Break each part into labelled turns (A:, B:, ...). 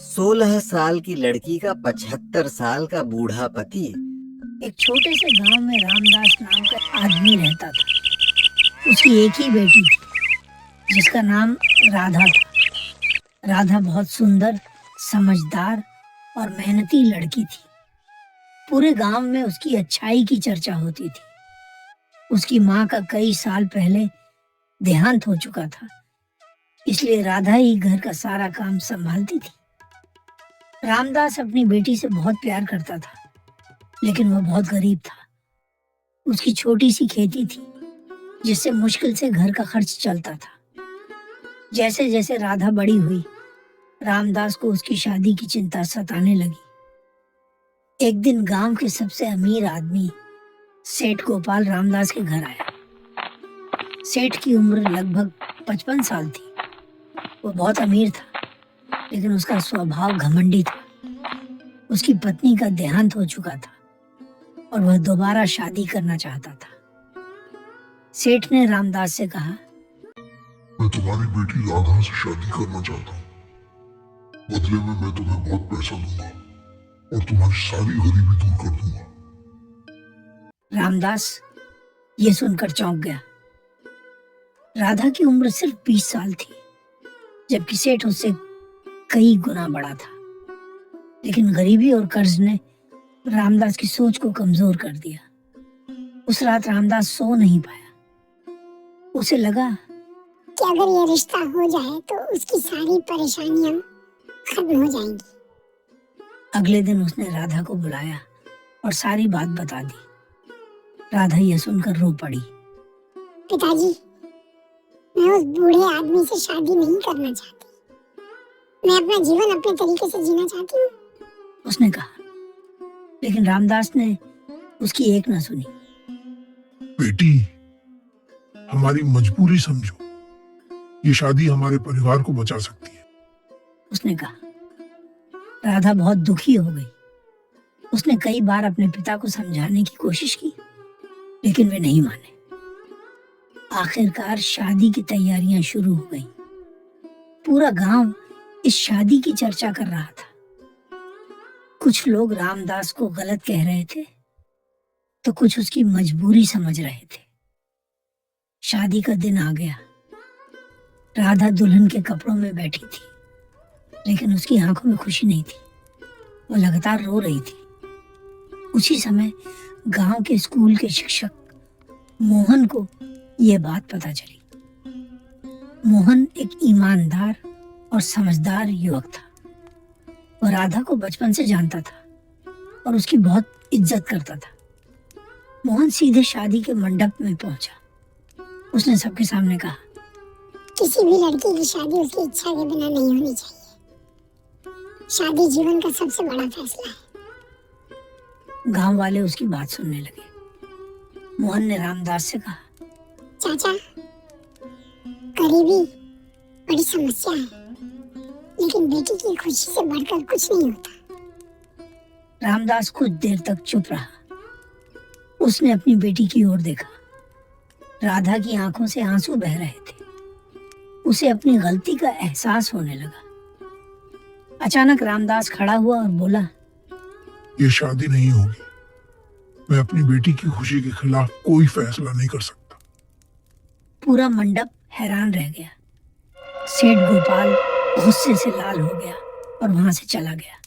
A: 16 साल की लड़की का 75 साल का बूढ़ा पति।
B: एक छोटे से गांव में रामदास नाम का आदमी रहता था। उसकी एक ही बेटी थी जिसका नाम राधा था। राधा बहुत सुंदर, समझदार और मेहनती लड़की थी। पूरे गांव में उसकी अच्छाई की चर्चा होती थी। उसकी माँ का कई साल पहले देहांत हो चुका था, इसलिए राधा ही घर का सारा काम संभालती थी। रामदास अपनी बेटी से बहुत प्यार करता था, लेकिन वह बहुत गरीब था। उसकी छोटी सी खेती थी जिससे मुश्किल से घर का खर्च चलता था। जैसे जैसे राधा बड़ी हुई, रामदास को उसकी शादी की चिंता सताने लगी। एक दिन गांव के सबसे अमीर आदमी सेठ गोपाल रामदास के घर आया। सेठ की उम्र लगभग 55 साल थी। वो बहुत अमीर था, लेकिन उसका स्वभाव घमंडी था। उसकी पत्नी का देहांत हो चुका था और वह दोबारा शादी करना चाहता था। सेठ ने रामदास से कहा,
C: मैं तुम्हारी बेटी राधा से शादी करना चाहता हूँ। बदले में मैं तुम्हें बहुत पैसा दूंगा और तुम्हारी सारी गरीबी दूर कर दूंगा।
B: रामदास ये सुनकर चौंक गया। राधा की उम्र सिर्फ 20 साल थी, जबकि सेठ उससे कई गुना बड़ा था। लेकिन गरीबी और कर्ज ने रामदास की सोच को कमजोर कर दिया। उस रात रामदास सो नहीं पाया। उसे लगा
D: कि अगर ये रिश्ता हो जाए तो उसकी सारी परेशानियां खत्म हो जाएंगी।
B: अगले दिन उसने राधा को बुलाया और सारी बात बता दी। राधा यह सुनकर रो पड़ी।
D: पिताजी, मैं उस बूढ़े आदमी से शादी नहीं करना चाहती। मैं अपना जीवन अपने तरीके से जीना चाहती हूँ,
B: उसने कहा। लेकिन रामदास ने उसकी एक न सुनी।
C: बेटी, हमारी मजबूरी समझो। ये शादी हमारे परिवार को बचा सकती है,
B: उसने कहा। राधा बहुत दुखी हो गई। उसने कई बार अपने पिता को समझाने की कोशिश की, लेकिन वे नहीं माने। आखिरकार शादी की तैयारियां शुरू हो गईं। पूरा गांव इस शादी की चर्चा कर रहा था। कुछ लोग रामदास को गलत कह रहे थे, तो कुछ उसकी मजबूरी समझ रहे थे। शादी का दिन आ गया। राधा दुल्हन के कपड़ों में बैठी थी, लेकिन उसकी आंखों में खुशी नहीं थी। वो लगातार रो रही थी। उसी समय गांव के स्कूल के शिक्षक मोहन को यह बात पता चली। मोहन एक ईमानदार और समझदार युवक था। वो राधा को बचपन से जानता था और उसकी बहुत इज्जत करता था। मोहन सीधे शादी के मंडप में पहुंचा। उसने सबके सामने कहा,
D: किसी भी लड़की की शादी उसकी इच्छा के बिना नहीं होनी चाहिए। शादी जीवन का सबसे बड़ा फैसला है।
B: गांव वाले उसकी बात सुनने लगे। मोहन ने रामदास से कहा,
D: चाचा, गरीबी बड़ी समस्या है, लेकिन बेटी की खुशी से बढ़कर कुछ नहीं होता।
B: रामदास कुछ देर तक चुप रहा। उसने अपनी बेटी की ओर देखा। राधा की आंखों से आंसू बह रहे थे। उसे अपनी गलती का एहसास होने लगा। अचानक रामदास खड़ा हुआ और बोला,
C: ये शादी नहीं होगी। मैं अपनी बेटी की खुशी के खिलाफ कोई फैसला नहीं कर सकता।
B: पूरा मंडप हैरान रह गया। सेठ गोपाल गुस्से से लाल हो गया और वहां से चला गया।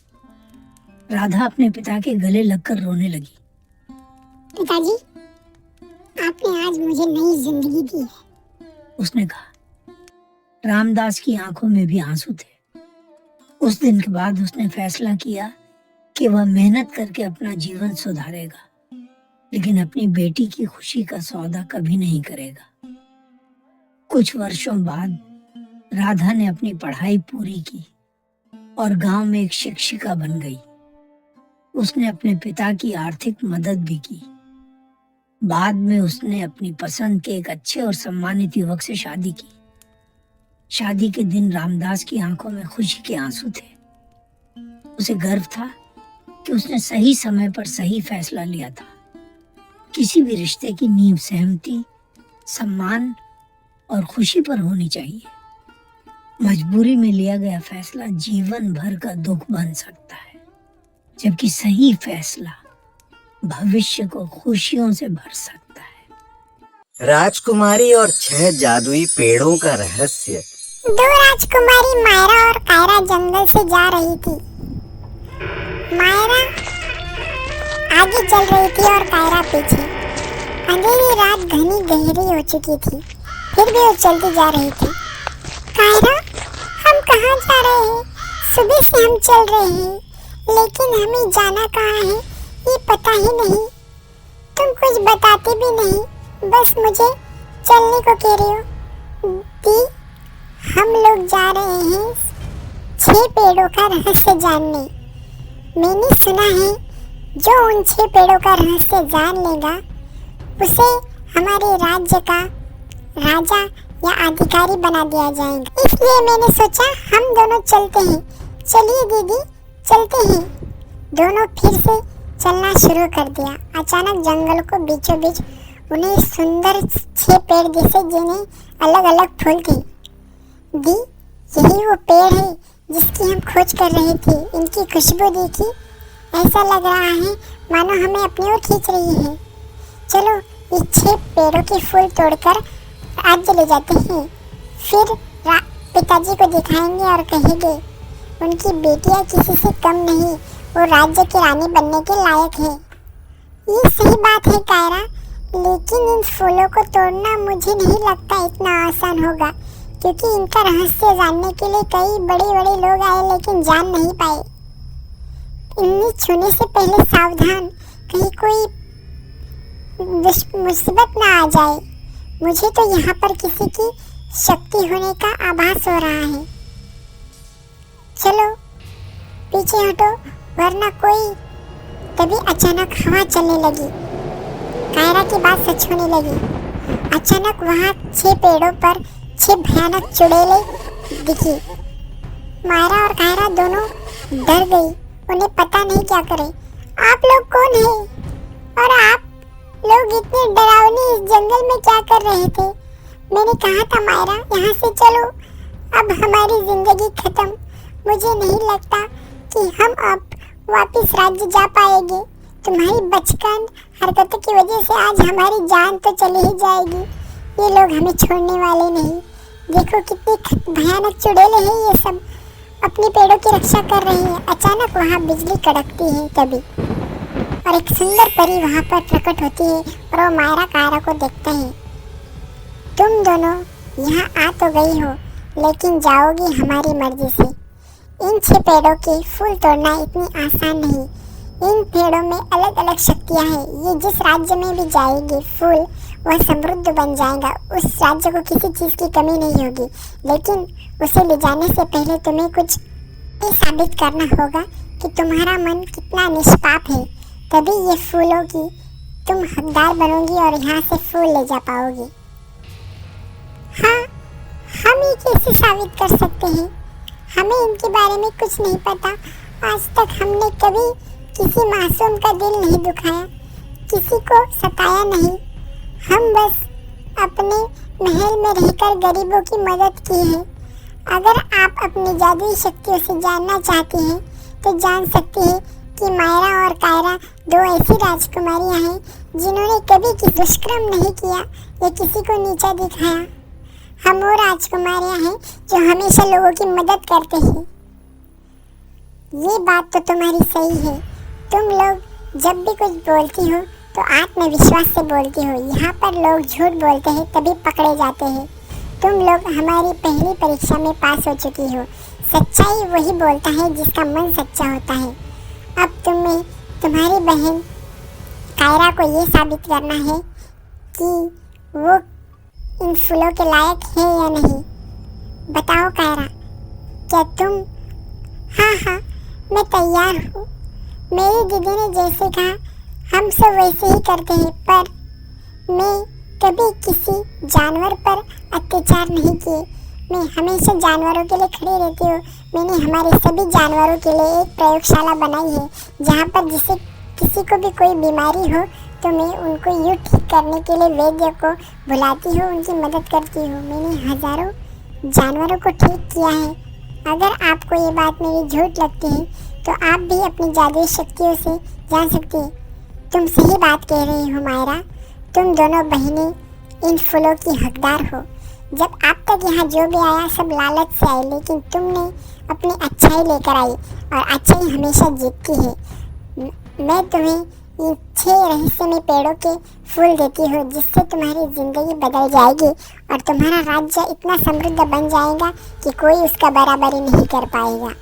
B: राधा अपने पिता के गले लगकर रोने लगी।
D: पिताजी, आपने आज मुझे नई जिंदगी दी है,
B: उसने कहा। रामदास की आंखों में भी आंसू थे। उस दिन के बाद उसने फैसला किया कि वह मेहनत करके अपना जीवन सुधारेगा, लेकिन अपनी बेटी की खुशी का सौदा कभी नहीं करेगा। कुछ वर्षों बाद राधा ने अपनी पढ़ाई पूरी की और गांव में एक शिक्षिका बन गई। उसने अपने पिता की आर्थिक मदद भी की। बाद में उसने अपनी पसंद के एक अच्छे और सम्मानित युवक से शादी की। शादी के दिन रामदास की आंखों में खुशी के आंसू थे। उसे गर्व था कि उसने सही समय पर सही फैसला लिया था। किसी भी रिश्ते की नींव सहमति, सम्मान और खुशी पर होनी चाहिए। मजबूरी में लिया गया फैसला जीवन भर का दुख बन सकता है, जबकि सही फैसला भविष्य को खुशियों से भर सकता है।
A: राजकुमारी और 6 जादुई पेड़ों का रहस्य।
D: 2 राजकुमारी मायरा और कायरा जंगल से जा रही थी। मायरा आगे चल रही थी और कायरा पीछे। अंधेरी रात घनी गहरी हो चुकी थी, फिर भी वो चलती जा रही थी। कायरा, हम कहाँ जा रहे हैं? सुबह से हम चल रहे हैं, लेकिन हमें जाना कहाँ है ये पता ही नहीं। तुम कुछ बताते भी नहीं, बस मुझे चलने को कह रहे हो। दी, हम लोग जा रहे हैं 6 पेड़ों का रहस्य जानने। मैंने सुना है जो उन 6 पेड़ों का रहस्य जान लेगा उसे हमारे राज्य का राजा या अधिकारी बना दिया जाएगा। इसलिए मैंने सोचा हम दोनों चलते हैं। चलिए दीदी, चलते हैं। दोनों फिर से चलना शुरू कर दिया। अचानक जंगल को बीचों बीच उन्हें सुंदर 6 पेड़ दिखे, जिन्हें अलग अलग फूल थे। दी, यही वो पेड़ है जिसकी हम खोज कर रहे थे। इनकी खुशबू देखी, ऐसा लग रहा है मानो हमें अपनी ओर खींच रही है। चलो ये 6 पेड़ों के फूल तोड़कर राज्य ले जाते हैं, फिर पिताजी को दिखाएंगे और कहेंगे उनकी बेटियां किसी से कम नहीं, वो राज्य की रानी बनने के लायक है। ये सही बात है कायरा, लेकिन इन फूलों को तोड़ना मुझे नहीं लगता इतना आसान होगा, क्योंकि इनका रहस्य जानने के लिए कई बड़े बड़े लोग आए लेकिन जान नहीं पाए। इन्हें छूने से पहले सावधान, कहीं कोई मुसीबत ना आ जाए। मुझे तो यहाँ पर किसी की शक्ति होने का आभास हो रहा है। चलो पीछे हटो, वरना कोई। तभी अचानक हवा चलने लगी। कायरा की बात सच होने लगी। अचानक वहाँ 6 पेड़ों पर 6 भयानक चुड़ैलें दिखी। मायरा और कायरा दोनों डर गई, उन्हें पता नहीं क्या करें। आप लोग कौन हैं? और आप लोग इतने डरावनी इस जंगल में क्या कर रहे थे? मैंने कहा था मायरा, यहाँ से चलो, अब हमारी जिंदगी खत्म। मुझे नहीं लगता कि हम अब वापस राज्य जा पाएंगे। तुम्हारी बचकान हरकतों की वजह से आज हमारी जान तो चली ही जाएगी। ये लोग हमें छोड़ने वाले नहीं। देखो कितनी भयानक चुड़ैलें हैं, ये सब अपने पेड़ों की रक्षा कर रही हैं। अचानक वहाँ बिजली कड़कती है तभी, और एक सुंदर परी वहाँ पर प्रकट होती है और वो मायरा कायरा को देखता है। तुम दोनों यहाँ आ तो गई हो, लेकिन जाओगी हमारी मर्जी से। इन 6 पेड़ों के फूल तोड़ना इतनी आसान नहीं। इन पेड़ों में अलग अलग शक्तियाँ हैं। ये जिस राज्य में भी जाएगी फूल, वह समृद्ध बन जाएगा। उस राज्य को किसी चीज़ की कमी नहीं होगी। लेकिन उसे ले जाने से पहले तुम्हें कुछ ये साबित करना होगा कि तुम्हारा मन कितना निष्पाप है। तभी ये फूलों की तुम हकदार बनोगी और यहाँ से फूल ले जा पाओगी। हाँ, हम ये कैसे साबित कर सकते हैं? हमें इनके बारे में कुछ नहीं पता। आज तक हमने कभी किसी मासूम का दिल नहीं दुखाया, किसी को सताया नहीं। हम बस अपने महल में रहकर गरीबों की मदद की है। अगर आप अपनी जादुई शक्तियों से जानना चाहते हैं तो जान सकते हैं कि मायरा और कायरा 2 ऐसी राजकुमारियां हैं जिन्होंने कभी किसी दुष्कर्म नहीं किया या किसी को नीचा दिखाया। हम वो राजकुमारियां हैं जो हमेशा लोगों की मदद करते हैं। ये बात तो तुम्हारी सही है। तुम लोग जब भी कुछ बोलती हो तो आत्मविश्वास से बोलती हो। यहाँ पर लोग झूठ बोलते हैं तभी पकड़े जाते हैं। तुम लोग हमारी पहली परीक्षा में पास हो चुकी हो। सच्चाई वही बोलता है जिसका मन सच्चा होता है। अब तुम्हें तुम्हारी बहन कायरा को ये साबित करना है कि वो इन फूलों के लायक है या नहीं। बताओ कायरा, क्या तुम? हाँ, मैं तैयार हूँ। मेरी दीदी ने जैसे कहा हम सब वैसे ही करते हैं, पर मैं कभी किसी जानवर पर अत्याचार नहीं किए। मैं हमेशा जानवरों के लिए खड़ी रहती हूँ। मैंने हमारे सभी जानवरों के लिए एक प्रयोगशाला बनाई है, जहाँ पर जिसे किसी को भी कोई बीमारी हो तो मैं उनको यूँ ठीक करने के लिए वैद्य को बुलाती हूँ, उनकी मदद करती हूँ। मैंने हज़ारों जानवरों को ठीक किया है। अगर आपको ये बात मेरी झूठ लगती है तो आप भी अपनी जादुई शक्तियों से जान सकती है। तुम सही बात कह रही हो मायरा, तुम दोनों बहनें इन फूलों की हकदार हो। जब आप तक यहाँ जो भी आया सब लालच से आए, लेकिन तुमने अपनी अच्छाई लेकर आई और अच्छाई हमेशा जीतती है। मैं तुम्हें इन 6 रहस्यमय पेड़ों के फूल देती हूँ, जिससे तुम्हारी जिंदगी बदल जाएगी और तुम्हारा राज्य इतना समृद्ध बन जाएगा कि कोई उसका बराबरी नहीं कर पाएगा।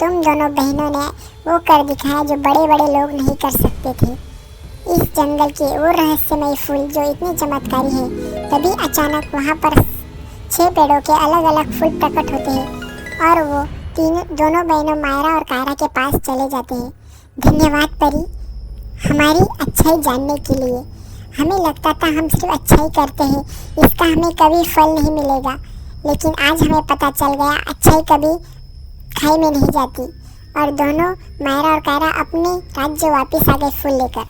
D: तुम दोनों बहनों ने वो कर दिखाया जो बड़े बड़े लोग नहीं कर सकते थे। इस जंगल के वो रहस्यमय फूल जो इतने चमत्कारी हैं, तभी अचानक वहाँ पर 6 पेड़ों के अलग अलग फूल प्रकट होते हैं और वो दोनों बहनों मायरा और कायरा के पास चले जाते हैं। धन्यवाद परी, हमारी अच्छाई जानने के लिए। हमें लगता था हम सिर्फ अच्छाई करते हैं, इसका हमें कभी फल नहीं मिलेगा, लेकिन आज हमें पता चल गया अच्छाई कभी खाई में नहीं जाती। और दोनों मायरा और कायरा अपने राज्य वापस आ गए फूल लेकर।